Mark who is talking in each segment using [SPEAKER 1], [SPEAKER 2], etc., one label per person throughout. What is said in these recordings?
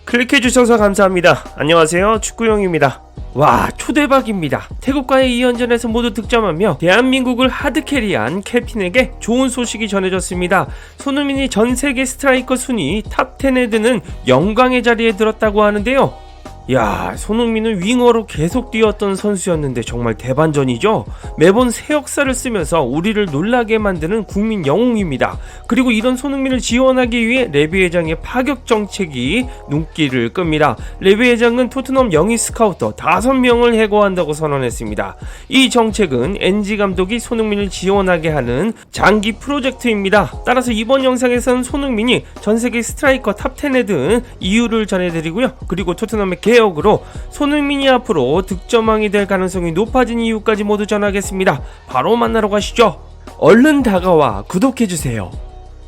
[SPEAKER 1] 클릭해주셔서 감사합니다. 안녕하세요, 축구용입니다. 와, 초대박입니다. 태국과의 2연전에서 모두 득점하며 대한민국을 하드캐리한 캡틴에게 좋은 소식이 전해졌습니다. 손흥민이 전세계 스트라이커 순위 탑10에 드는 영광의 자리에 들었다고 하는데요. 야, 손흥민은 윙어로 계속 뛰었던 선수였는데 정말 대반전이죠. 매번 새 역사를 쓰면서 우리를 놀라게 만드는 국민 영웅입니다. 그리고 이런 손흥민을 지원하기 위해 레비 회장의 파격 정책이 눈길을 끕니다. 레비 회장은 토트넘 영입 스카우터 5명을 해고한다고 선언했습니다. 이 정책은 NG 감독이 손흥민을 지원하게 하는 장기 프로젝트입니다. 따라서 이번 영상에서는 손흥민이 전세계 스트라이커 탑10에 든 이유를 전해드리고요. 그리고 토트넘의 개혁으로 손흥민이 앞으로 득점왕이 될 가능성이 높아진 이유까지 모두 전하겠습니다. 바로 만나러 가시죠. 얼른 다가와 구독해주세요.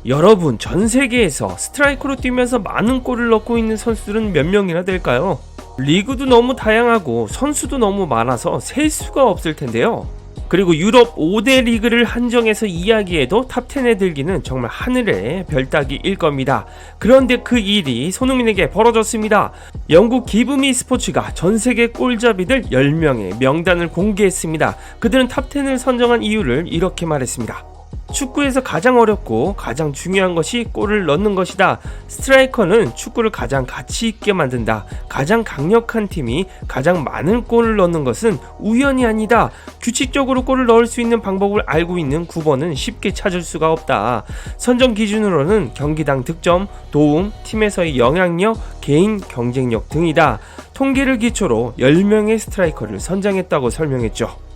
[SPEAKER 1] 여러분, 전 세계에서 스트라이커로 뛰면서 많은 골을 넣고 있는 선수들은 몇 명이나 될까요? 리그도 너무 다양하고 선수도 너무 많아서 셀 수가 없을 텐데요. 그리고 유럽 5대 리그를 한정해서 이야기해도 탑10에 들기는 정말 하늘의 별 따기일 겁니다. 그런데 그 일이 손흥민에게 벌어졌습니다. 영국 기브미 스포츠가 전세계 골잡이들 10명의 명단을 공개했습니다. 그들은 탑10을 선정한 이유를 이렇게 말했습니다. 축구에서 가장 어렵고 가장 중요한 것이 골을 넣는 것이다. 스트라이커는 축구를 가장 가치 있게 만든다. 가장 강력한 팀이 가장 많은 골을 넣는 것은 우연이 아니다. 규칙적으로 골을 넣을 수 있는 방법을 알고 있는 9번은 쉽게 찾을 수가 없다. 선정 기준으로는 경기당 득점, 도움, 팀에서의 영향력, 개인 경쟁력 등이다. 통계를 기초로 10명의 스트라이커를 선정했다고 설명했죠.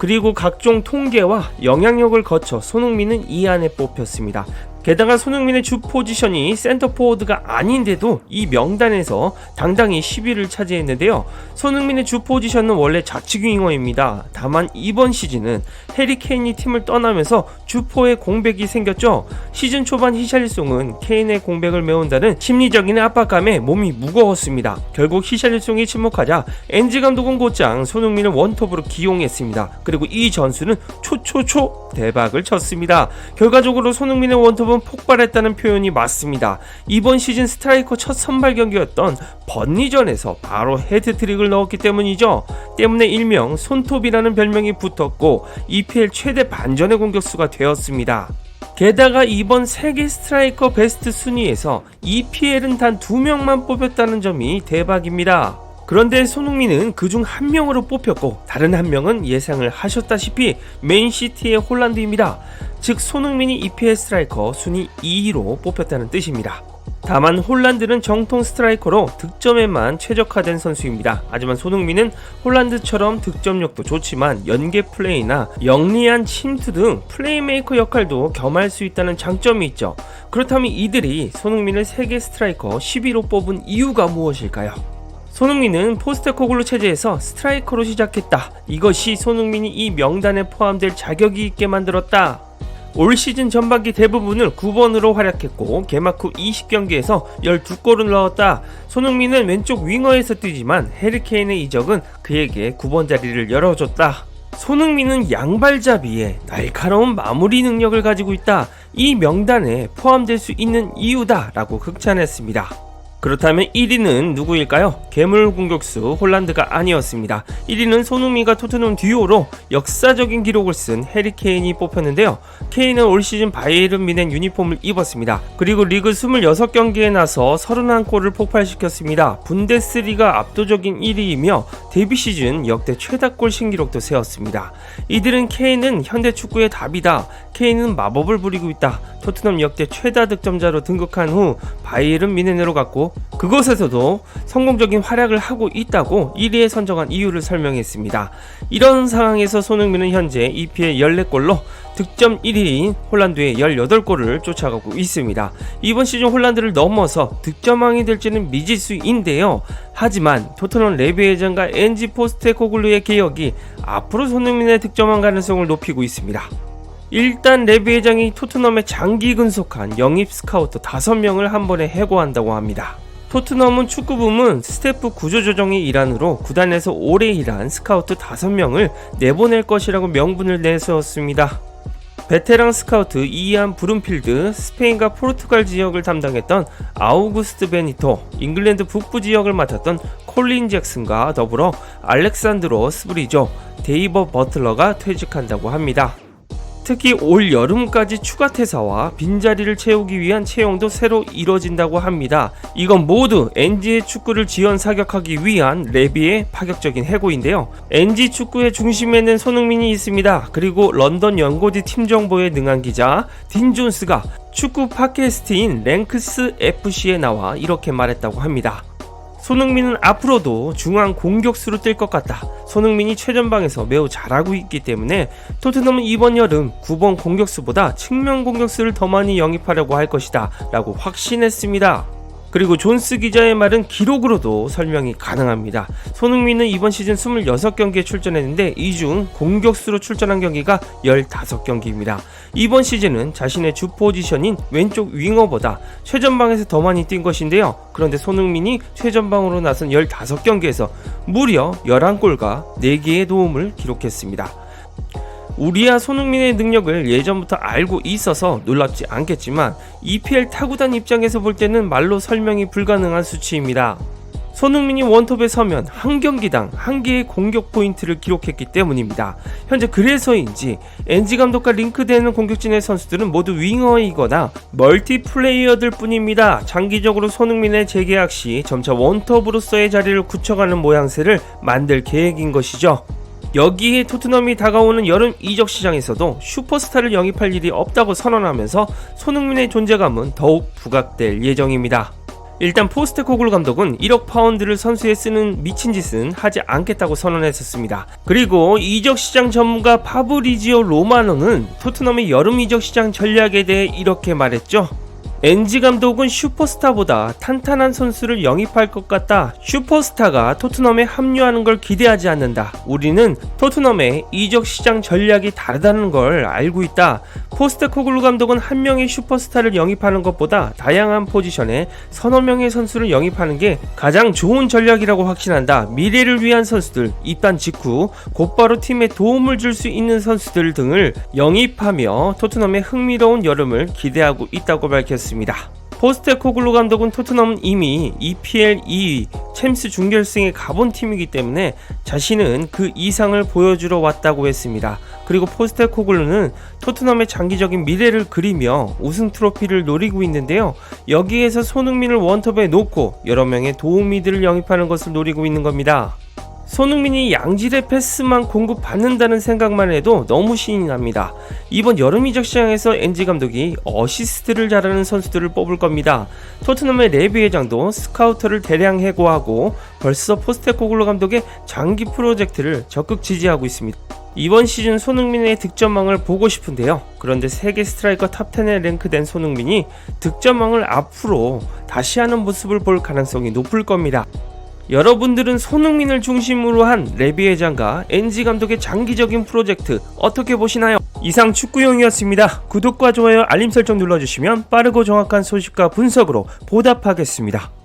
[SPEAKER 1] 그리고 각종 통계와 영향력을 거쳐 손흥민은 이 안에 뽑혔습니다. 게다가 손흥민의 주 포지션이 센터포워드가 아닌데도 이 명단에서 당당히 10위를 차지했는데요. 손흥민의 주 포지션은 원래 좌측 윙어입니다. 다만 이번 시즌은 해리 케인이 팀을 떠나면서 주포의 공백이 생겼죠. 시즌 초반 히샬리송은 케인의 공백을 메운다는 심리적인 압박감에 몸이 무거웠습니다. 결국 히샬리송이 침묵하자 NG 감독은 곧장 손흥민을 원톱으로 기용했습니다. 그리고 이 전술은 초초초 대박을 쳤습니다. 결과적으로 손흥민의 원톱은 폭발했다는 표현이 맞습니다. 이번 시즌 스트라이커 첫 선발 경기였던 번리전에서 바로 헤드트릭을 넣었기 때문이죠. 때문에 일명 손톱이라는 별명이 붙었고 EPL 최대 반전의 공격수가 되었습니다. 게다가 이번 세계 스트라이커 베스트 순위에서 EPL은 단 2명만 뽑혔다는 점이 대박입니다. 그런데 손흥민은 그중 한 명으로 뽑혔고 다른 한 명은 예상을 하셨다시피 맨시티의 홀란드입니다. 즉 손흥민이 EPL 스트라이커 순위 2위로 뽑혔다는 뜻입니다. 다만 홀란드는 정통 스트라이커로 득점에만 최적화된 선수입니다. 하지만 손흥민은 홀란드처럼 득점력도 좋지만 연계 플레이나 영리한 침투 등 플레이메이커 역할도 겸할 수 있다는 장점이 있죠. 그렇다면 이들이 손흥민을 세계 스트라이커 10위로 뽑은 이유가 무엇일까요? 손흥민은 포스테코글루 체제에서 스트라이커로 시작했다. 이것이 손흥민이 이 명단에 포함될 자격이 있게 만들었다. 올 시즌 전반기 대부분을 9번으로 활약했고 개막 후 20경기에서 12골을 넣었다. 손흥민은 왼쪽 윙어에서 뛰지만 해리 케인의 이적은 그에게 9번 자리를 열어줬다. 손흥민은 양발잡이에 날카로운 마무리 능력을 가지고 있다. 이 명단에 포함될 수 있는 이유다 라고 극찬했습니다. 그렇다면 1위는 누구일까요? 괴물 공격수 홀란드가 아니었습니다. 1위는 손흥민과 토트넘 듀오로 역사적인 기록을 쓴 해리 케인이 뽑혔는데요. 케인은 올 시즌 바이에른 뮌헨 유니폼을 입었습니다. 그리고 리그 26경기에 나서 31골을 폭발시켰습니다. 분데스리가 압도적인 1위이며 데뷔 시즌 역대 최다골 신기록도 세웠습니다. 이들은 케인은 현대 축구의 답이다. 케인은 마법을 부리고 있다. 토트넘 역대 최다 득점자로 등극한 후 바이에른 뮌헨으로 갔고 그곳에서도 성공적인 활약을 하고 있다고 1위에 선정한 이유를 설명했습니다. 이런 상황에서 손흥민은 현재 EPL 14골로 득점 1위인 홀란드의 18골을 쫓아가고 있습니다. 이번 시즌 홀란드를 넘어서 득점왕이 될지는 미지수인데요. 하지만 토트넘 레비 회장과 NG 포스테코글루의 개혁이 앞으로 손흥민의 득점왕 가능성을 높이고 있습니다. 일단 레비 회장이 토트넘에 장기 근속한 영입 스카우터 5명을 한 번에 해고한다고 합니다. 토트넘은 축구 부문 스태프 구조조정의 일환으로 구단에서 오래 일한 스카우트 5명을 내보낼 것이라고 명분을 내세웠습니다. 베테랑 스카우트 이안 브룸필드, 스페인과 포르투갈 지역을 담당했던 아우구스트 베니토, 잉글랜드 북부 지역을 맡았던 콜린 잭슨과 더불어 알렉산드로 스브리조, 데이버 버틀러가 퇴직한다고 합니다. 특히 올 여름까지 추가 퇴사와 빈자리를 채우기 위한 채용도 새로 이뤄진다고 합니다. 이건 모두 NG의 축구를 지원 사격하기 위한 레비의 파격적인 해고인데요. NG 축구의 중심에는 손흥민이 있습니다. 그리고 런던 연고지 팀 정보에 능한 기자 딘 존스가 축구 팟캐스트인 랭크스 FC에 나와 이렇게 말했다고 합니다. 손흥민은 앞으로도 중앙 공격수로 뛸 것 같다. 손흥민이 최전방에서 매우 잘하고 있기 때문에 토트넘은 이번 여름 9번 공격수보다 측면 공격수를 더 많이 영입하려고 할 것이다 라고 확신했습니다. 그리고 존스 기자의 말은 기록으로도 설명이 가능합니다. 손흥민은 이번 시즌 26경기에 출전했는데 이 중 공격수로 출전한 경기가 15경기입니다. 이번 시즌은 자신의 주 포지션인 왼쪽 윙어보다 최전방에서 더 많이 뛴 것인데요. 그런데 손흥민이 최전방으로 나선 15경기에서 무려 11골과 4개의 도움을 기록했습니다. 우리야 손흥민의 능력을 예전부터 알고 있어서 놀랍지 않겠지만 EPL 타구단 입장에서 볼 때는 말로 설명이 불가능한 수치입니다. 손흥민이 원톱에 서면 한 경기당 1개의 공격 포인트를 기록했기 때문입니다. 현재 그래서인지 NG 감독과 링크되는 공격진의 선수들은 모두 윙어이거나 멀티플레이어들 뿐입니다. 장기적으로 손흥민의 재계약 시 점차 원톱으로서의 자리를 굳혀가는 모양새를 만들 계획인 것이죠. 여기에 토트넘이 다가오는 여름 이적 시장에서도 슈퍼스타를 영입할 일이 없다고 선언하면서 손흥민의 존재감은 더욱 부각될 예정입니다. 일단 포스테코글루 감독은 1억 파운드를 선수에 쓰는 미친 짓은 하지 않겠다고 선언했었습니다. 그리고 이적 시장 전문가 파브리지오 로마노는 토트넘의 여름 이적 시장 전략에 대해 이렇게 말했죠. NG 감독은 슈퍼스타보다 탄탄한 선수를 영입할 것 같다. 슈퍼스타가 토트넘에 합류하는 걸 기대하지 않는다. 우리는 토트넘의 이적 시장 전략이 다르다는 걸 알고 있다. 포스테코글루 감독은 한 명의 슈퍼스타를 영입하는 것보다 다양한 포지션에 서너 명의 선수를 영입하는 게 가장 좋은 전략이라고 확신한다. 미래를 위한 선수들, 입단 직후 곧바로 팀에 도움을 줄 수 있는 선수들 등을 영입하며 토트넘의 흥미로운 여름을 기대하고 있다고 밝혔습니다. 포스테코글루 감독은 토트넘은 이미 EPL 2위, 챔스 준결승에 가본 팀이기 때문에 자신은 그 이상을 보여주러 왔다고 했습니다. 그리고 포스테코글루는 토트넘의 장기적인 미래를 그리며 우승 트로피를 노리고 있는데요. 여기에서 손흥민을 원톱에 놓고 여러 명의 도우미들을 영입하는 것을 노리고 있는 겁니다. 손흥민이 양질의 패스만 공급받는다는 생각만 해도 너무 신이 납니다. 이번 여름 이적 시장에서 NG 감독이 어시스트를 잘하는 선수들을 뽑을 겁니다. 토트넘의 레비 회장도 스카우터를 대량 해고하고 벌써 포스테코글루 감독의 장기 프로젝트를 적극 지지하고 있습니다. 이번 시즌 손흥민의 득점왕을 보고 싶은데요. 그런데 세계 스트라이커 탑10에 랭크된 손흥민이 득점왕을 앞으로 다시 하는 모습을 볼 가능성이 높을 겁니다. 여러분들은 손흥민을 중심으로 한 레비 회장과 NG 감독의 장기적인 프로젝트 어떻게 보시나요? 이상 축구용이었습니다. 구독과 좋아요, 알림 설정 눌러주시면 빠르고 정확한 소식과 분석으로 보답하겠습니다.